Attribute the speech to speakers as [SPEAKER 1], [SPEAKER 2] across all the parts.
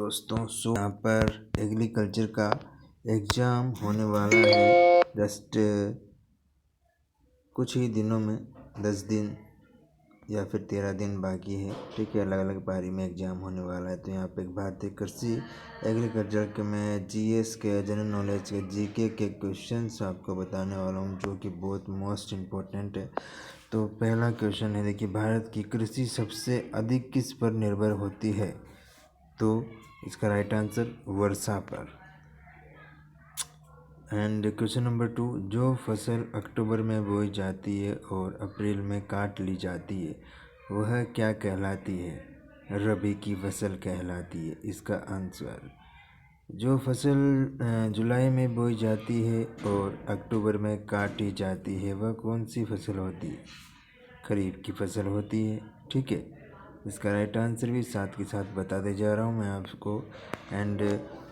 [SPEAKER 1] दोस्तों यहाँ पर एग्रीकल्चर का एग्ज़ाम होने वाला है। जस्ट कुछ ही दिनों में 10 दिन या फिर 13 दिन बाकी है। ठीक है, अलग अलग पारी में एग्ज़ाम होने वाला है। तो यहाँ पे एक भारतीय कृषि एग्रीकल्चर के मैं जीएस के जनरल नॉलेज के जीके के क्वेश्चंस आपको बताने वाला हूँ, जो कि बहुत मोस्ट इम्पोर्टेंट है। तो पहला क्वेश्चन है, देखिए, भारत की कृषि सबसे अधिक किस पर निर्भर होती है? तो इसका राइट आंसर वर्षा पर। एंड क्वेश्चन नंबर 2, जो फसल अक्टूबर में बोई जाती है और अप्रैल में काट ली जाती है, वह क्या कहलाती है? रबी की फसल कहलाती है। इसका आंसर, जो फसल जुलाई में बोई जाती है और अक्टूबर में काटी जाती है, वह कौन सी फसल होती है? खरीफ की फसल होती है। ठीक है, इसका राइट आंसर भी साथ के साथ बताते जा रहा हूँ मैं आपको। एंड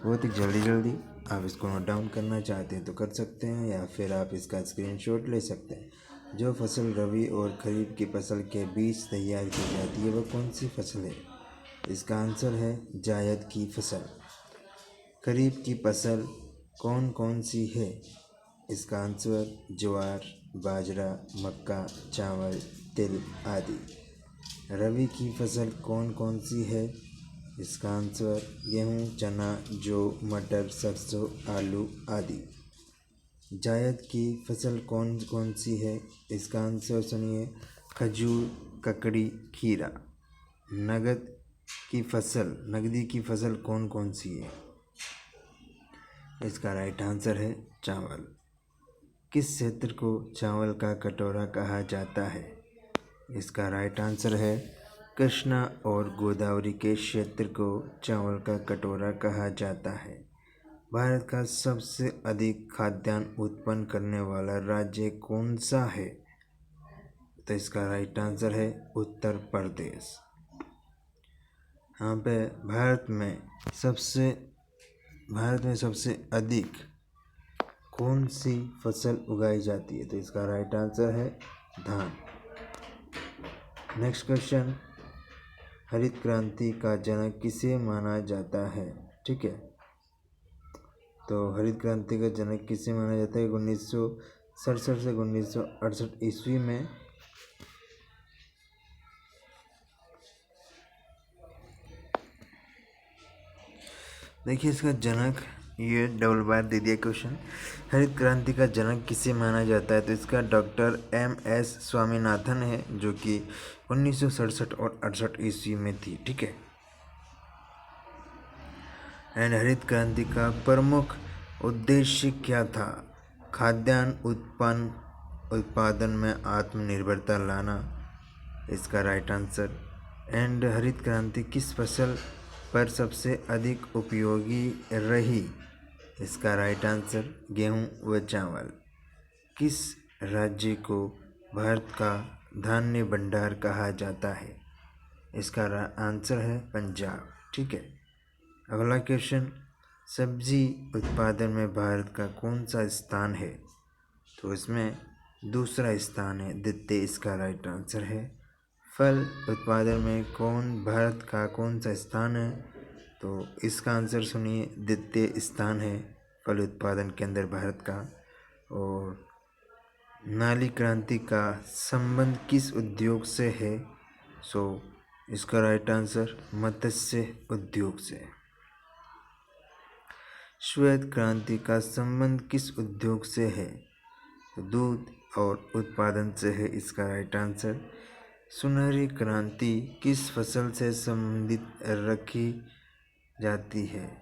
[SPEAKER 1] बहुत ही जल्दी आप इसको नोट डाउन करना चाहते हैं तो कर सकते हैं, या फिर आप इसका स्क्रीनशॉट ले सकते हैं। जो फसल रबी और खरीफ की फसल के बीच तैयार की जाती है, वह कौन सी फसल है? इसका आंसर है जायद की फसल। खरीफ की फसल कौन कौन सी है? इसका आंसर ज्वार, बाजरा, मक्का, चावल, तिल आदि। रबी की फसल कौन कौन सी है? इसका आंसर गेहूँ, चना, जौ, मटर, सरसों, आलू आदि। जायद की फसल कौन कौन सी है? इसका आंसर सुनिए, खजूर, ककड़ी, खीरा। नगदी की फसल कौन कौन सी है? इसका राइट आंसर है चावल। किस क्षेत्र को चावल का कटोरा कहा जाता है? इसका राइट आंसर है कृष्णा और गोदावरी के क्षेत्र को चावल का कटोरा कहा जाता है। भारत का सबसे अधिक खाद्यान्न उत्पन्न करने वाला राज्य कौन सा है? तो इसका राइट आंसर है उत्तर प्रदेश। यहाँ पे भारत में सबसे अधिक कौन सी फसल उगाई जाती है? तो इसका राइट आंसर है धान। नेक्स्ट क्वेश्चन, हरित क्रांति का जनक किसे माना जाता है? ठीक है, तो हरित क्रांति का जनक किसे माना जाता है? 1967 से 1968 ईस्वी में देखिए, इसका जनक, ये डबल बार दे दिया क्वेश्चन। हरित क्रांति का जनक किसे माना जाता है? तो इसका डॉक्टर MS स्वामीनाथन है, जो कि 1967 और 68 ईस्वी में थी। ठीक है, एंड हरित क्रांति का प्रमुख उद्देश्य क्या था? खाद्यान्न उत्पादन में आत्मनिर्भरता लाना। इसका राइट आंसर। एंड हरित क्रांति किस फसल पर सबसे अधिक उपयोगी रही? इसका राइट आंसर गेहूं व चावल। किस राज्य को भारत का धान्य भंडार कहा जाता है? इसका आंसर है पंजाब। ठीक है, अगला क्वेश्चन, सब्जी उत्पादन में भारत का कौन सा स्थान है? तो इसमें दूसरा स्थान है, द्वितीय। इसका राइट आंसर है। फल उत्पादन में भारत का कौन सा स्थान है? तो इसका आंसर सुनिए, द्वितीय स्थान है फल उत्पादन के अंदर भारत का। और नाली क्रांति का संबंध किस उद्योग से है? सो इसका राइट आंसर मत्स्य उद्योग से। श्वेत क्रांति का संबंध किस उद्योग से है? दूध और उत्पादन से है। इसका राइट आंसर। सुनहरी क्रांति किस फसल से संबंधित रखी जाती है?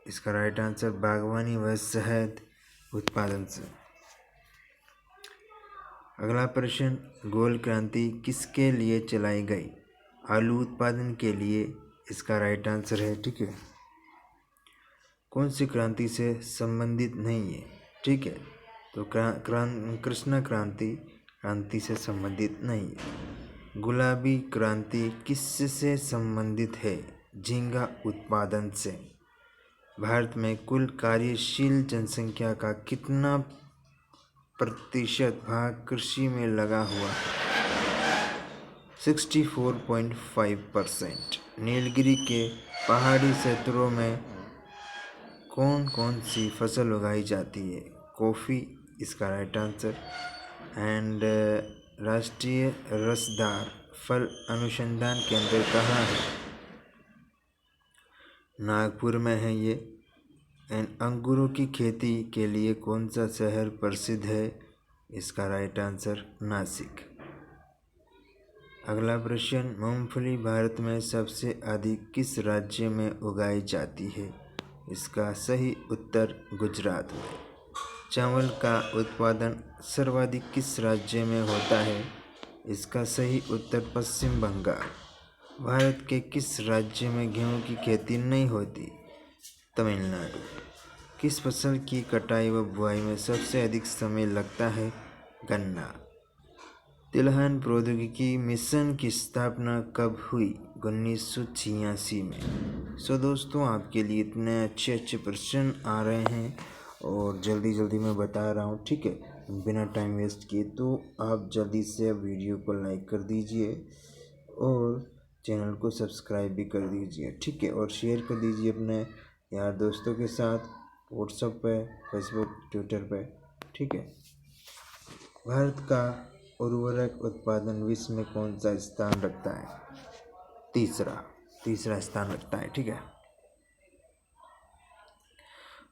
[SPEAKER 1] इसका राइट आंसर बागवानी व शहद उत्पादन से। अगला प्रश्न, गोल क्रांति किसके लिए चलाई गई? आलू उत्पादन के लिए। इसका राइट आंसर है। ठीक है, कौन सी क्रांति से संबंधित नहीं है? ठीक है, तो कृष्णा क्रांति से संबंधित नहीं है। गुलाबी क्रांति किससे संबंधित है? झींगा उत्पादन से। भारत में कुल कार्यशील जनसंख्या का कितना प्रतिशत भाग कृषि में लगा हुआ है? 64.5%। नीलगिरी के पहाड़ी क्षेत्रों में कौन कौन सी फसल उगाई जाती है? कॉफ़ी इसका राइट आंसर। एंड राष्ट्रीय रसदार फल अनुसंधान केंद्र कहाँ है? नागपुर में है ये। एंड अंगूरों की खेती के लिए कौन सा शहर प्रसिद्ध है? इसका राइट आंसर नासिक। अगला प्रश्न, मूंगफली भारत में सबसे अधिक किस राज्य में उगाई जाती है? इसका सही उत्तर गुजरात में। चावल का उत्पादन सर्वाधिक किस राज्य में होता है? इसका सही उत्तर पश्चिम बंगाल। भारत के किस राज्य में गेहूं की खेती नहीं होती? तमिलनाडु। किस फसल की कटाई व बुआई में सबसे अधिक समय लगता है? गन्ना। तिलहन प्रौद्योगिकी मिशन की स्थापना कब हुई? 1986 में। सो दोस्तों, आपके लिए इतने अच्छे अच्छे प्रश्न आ रहे हैं और जल्दी जल्दी मैं बता रहा हूँ, ठीक है, बिना टाइम वेस्ट किए। तो आप जल्दी से वीडियो को लाइक कर दीजिए और चैनल को सब्सक्राइब भी कर दीजिए, ठीक है, और शेयर कर दीजिए अपने यार दोस्तों के साथ, व्हाट्सएप पे, फेसबुक, ट्विटर पे, ठीक है। भारत का उर्वरक उत्पादन विश्व में कौन सा स्थान रखता है? तीसरा स्थान रखता है, ठीक है।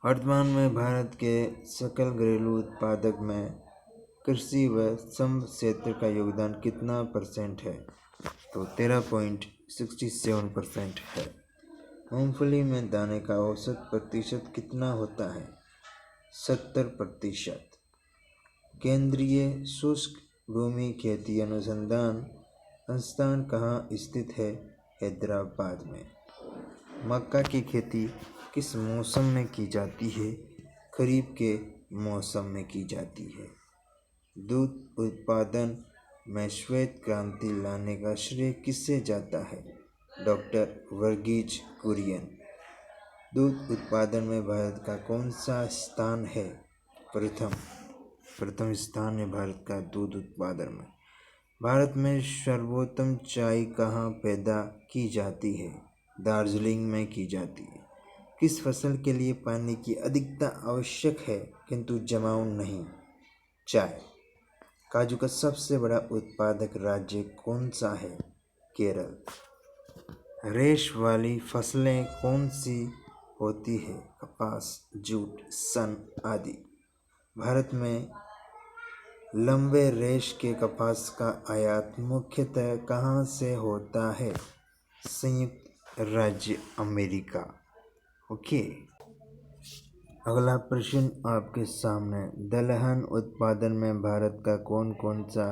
[SPEAKER 1] वर्तमान में भारत के सकल घरेलू उत्पादक में कृषि व श्रम क्षेत्र का योगदान कितना % है? तो 13.67% है। मूंगफली में दाने का औसत प्रतिशत कितना होता है? 70%। केंद्रीय शुष्क भूमि खेती अनुसंधान संस्थान कहाँ स्थित है? हैदराबाद में। मक्का की खेती किस मौसम में की जाती है? खरीफ के मौसम में की जाती है। दूध उत्पादन में श्वेत क्रांति लाने का श्रेय किससे जाता है? डॉक्टर वर्गीज कुरियन। दूध उत्पादन में भारत का कौन सा स्थान है? प्रथम स्थान है भारत का दूध उत्पादन में। भारत में सर्वोत्तम चाय कहाँ पैदा की जाती है? दार्जिलिंग में की जाती है। किस फसल के लिए पानी की अधिकता आवश्यक है किंतु जमाव नहीं? चाय। काजू का सबसे बड़ा उत्पादक राज्य कौन सा है? केरल। रेश वाली फसलें कौन सी होती है? कपास, जूट, सन आदि। भारत में लंबे रेश के कपास का आयात मुख्यतः कहाँ से होता है? संयुक्त राज्य अमेरिका। ओके। अगला प्रश्न आपके सामने, दलहन उत्पादन में भारत का कौन कौन सा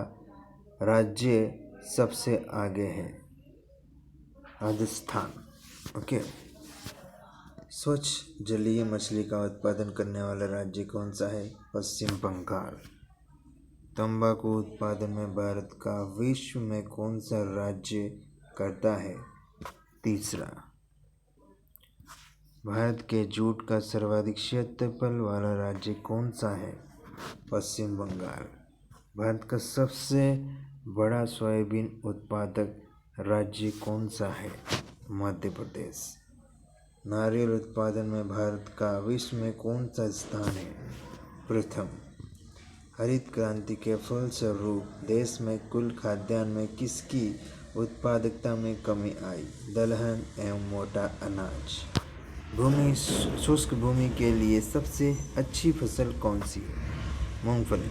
[SPEAKER 1] राज्य सबसे आगे है? राजस्थान। ओके। स्वच्छ जलीय मछली का उत्पादन करने वाला राज्य कौन सा है? पश्चिम बंगाल। तंबाकू उत्पादन में भारत का विश्व में कौन सा राज्य करता है? तीसरा। भारत के जूट का सर्वाधिक क्षेत्रफल वाला राज्य कौन सा है? पश्चिम बंगाल। भारत का सबसे बड़ा सोयाबीन उत्पादक राज्य कौन सा है? मध्य प्रदेश। नारियल उत्पादन में भारत का विश्व में कौन सा स्थान है? प्रथम। हरित क्रांति के फलस्वरूप देश में कुल खाद्यान्न में किसकी उत्पादकता में कमी आई? दलहन एवं मोटा अनाज। शुष्क भूमि के लिए सबसे अच्छी फसल कौन सी है? मूंगफली।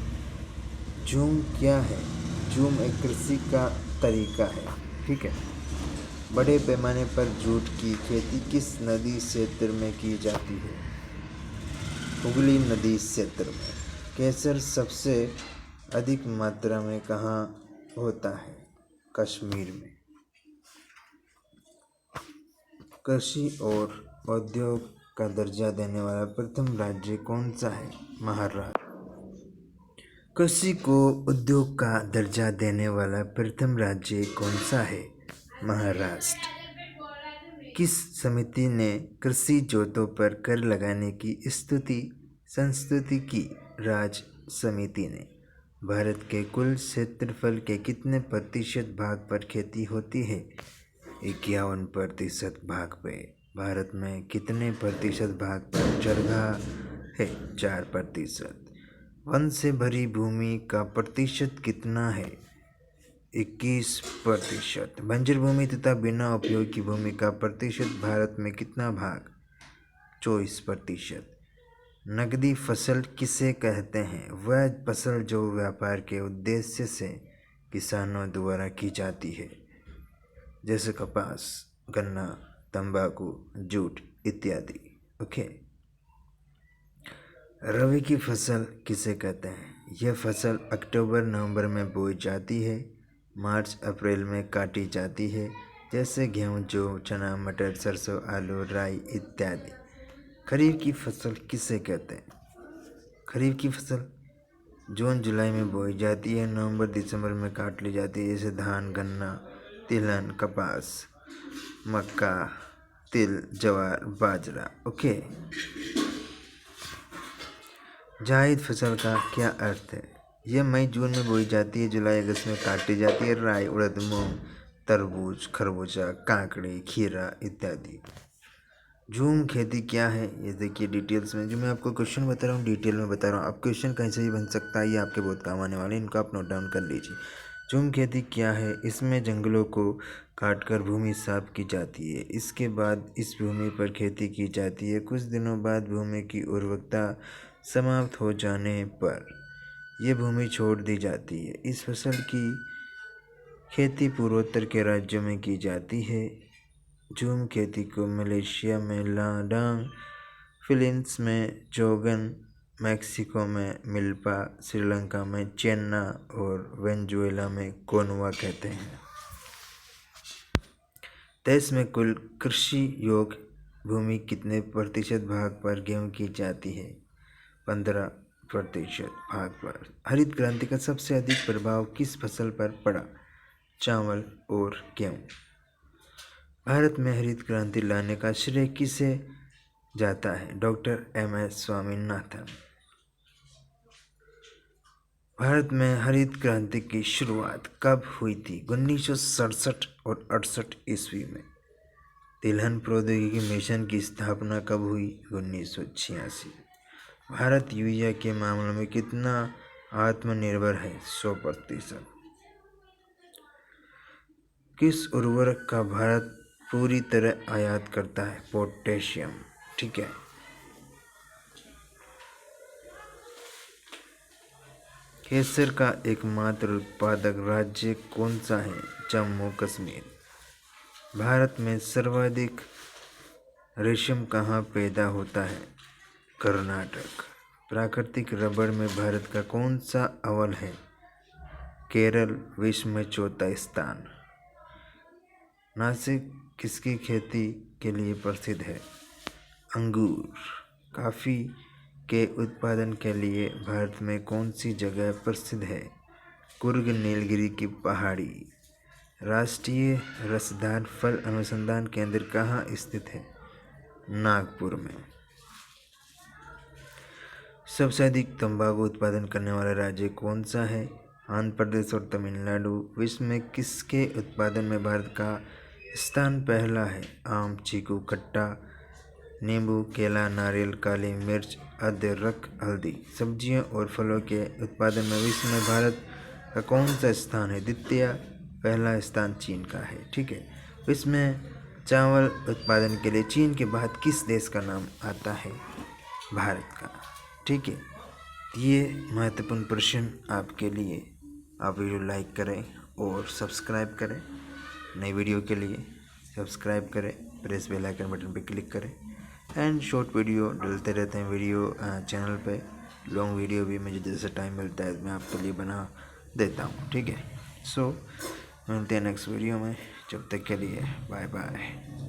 [SPEAKER 1] झूम क्या है? झूम एक कृषि का तरीका है, ठीक है। बड़े पैमाने पर जूट की खेती किस नदी क्षेत्र में की जाती है? हुगली नदी क्षेत्र में। केसर सबसे अधिक मात्रा में कहाँ होता है? कश्मीर में। कृषि और उद्योग का दर्जा देने वाला प्रथम राज्य कौन सा है? महाराष्ट्र। कृषि को उद्योग का दर्जा देने वाला प्रथम राज्य कौन सा है? महाराष्ट्र। किस समिति ने कृषि जोतों पर कर लगाने की संस्तुति की? राज्य समिति ने। भारत के कुल क्षेत्रफल के कितने % भाग पर खेती होती है? 51% भाग पे। भारत में कितने प्रतिशत भाग पर चरगाह है? 4%। वन से भरी भूमि का प्रतिशत कितना है? 21%। बंजर भूमि तथा बिना उपयोग की भूमि का प्रतिशत भारत में कितना भाग? 24%। नकदी फसल किसे कहते हैं? वह फसल जो व्यापार के उद्देश्य से किसानों द्वारा की जाती है, जैसे कपास, गन्ना, तंबाकू, जूट इत्यादि। ओके। रबी की फसल किसे कहते हैं? यह फसल अक्टूबर नवंबर में बोई जाती है, मार्च अप्रैल में काटी जाती है, जैसे गेहूँ, जौ, चना, मटर, सरसों, आलू, राई इत्यादि। खरीफ की फसल किसे कहते हैं? खरीफ की फसल जून जुलाई में बोई जाती है, नवंबर दिसंबर में काट ली जाती है, जैसे धान, गन्ना, तिलहन, कपास, मक्का, तिल, ज्वार, बाजरा। ओके। जायद फसल का क्या अर्थ है? यह मई जून में बोई जाती है, जुलाई अगस्त में काटी जाती है। राई, उड़द, मूंग, तरबूज, खरबूजा, काकड़ी, खीरा इत्यादि। झूम खेती क्या है? ये देखिए डिटेल्स में, जो मैं आपको क्वेश्चन बता रहा हूँ डिटेल में बता रहा हूँ। आप क्वेश्चन कहीं से भी बन सकता है, ये आपके बहुत काम आने वाले हैं, इनको आप नोट डाउन कर लीजिए। झूम खेती क्या है? इसमें जंगलों को काटकर भूमि साफ की जाती है, इसके बाद इस भूमि पर खेती की जाती है। कुछ दिनों बाद भूमि की उर्वरकता समाप्त हो जाने पर यह भूमि छोड़ दी जाती है। इस फसल की खेती पूर्वोत्तर के राज्यों में की जाती है। झूम खेती को मलेशिया में लाडांग, फिलीपींस में जोगन, मैक्सिको में मिल्पा, श्रीलंका में चेन्ना और वेनेजुएला में कोनवा कहते हैं। देश में कुल कृषि योग्य भूमि कितने प्रतिशत भाग पर गेहूँ की जाती है? 15% भाग पर। हरित क्रांति का सबसे अधिक प्रभाव किस फसल पर पड़ा? चावल और गेहूँ। भारत में हरित क्रांति लाने का श्रेय किसे जाता है? Doctor MS Swaminathan. भारत में हरित क्रांति की शुरुआत कब हुई थी? 1967 और 68 ईस्वी में। तिलहन प्रौद्योगिकी मिशन की स्थापना कब हुई? 1986। भारत यूरिया के मामले में कितना आत्मनिर्भर है? 100%। किस उर्वरक का भारत पूरी तरह आयात करता है? पोटेशियम। ठीक है। केसर का एकमात्र उत्पादक राज्य कौन सा है? जम्मू कश्मीर। भारत में सर्वाधिक रेशम कहाँ पैदा होता है? कर्नाटक। प्राकृतिक रबड़ में भारत का कौन सा अव्वल है? केरल। विश्व में चौथा स्थान। नासिक किसकी खेती के लिए प्रसिद्ध है? अंगूर। कॉफ़ी के उत्पादन के लिए भारत में कौन सी जगह प्रसिद्ध है? कुर्ग नीलगिरी की पहाड़ी। राष्ट्रीय रसदार फल अनुसंधान केंद्र कहाँ स्थित है? नागपुर में। सबसे अधिक तंबाकू उत्पादन करने वाला राज्य कौन सा है? आंध्र प्रदेश और तमिलनाडु। विश्व में किसके उत्पादन में भारत का स्थान पहला है? आम, चीकू, खट्टा, नींबू, केला, नारियल, काली मिर्च, अदरक, हल्दी। सब्जियों और फलों के उत्पादन में विश्व में भारत का कौन सा स्थान है? द्वितीय। पहला स्थान चीन का है। ठीक है। विश्व में चावल उत्पादन के लिए चीन के बाद किस देश का नाम आता है? भारत का। ठीक है। ये महत्वपूर्ण प्रश्न आपके लिए। आप वीडियो लाइक करें और सब्सक्राइब करें। नई वीडियो के लिए सब्सक्राइब करें, प्रेस बेल आइकन बटन पर क्लिक करें। एंड शॉर्ट वीडियो डलते रहते हैं वीडियो चैनल पे। लॉन्ग वीडियो भी मुझे जैसे टाइम मिलता है मैं आपके लिए बना देता हूँ। ठीक है। सो मिलते हैं नेक्स्ट वीडियो में। जब तक के लिए बाय बाय।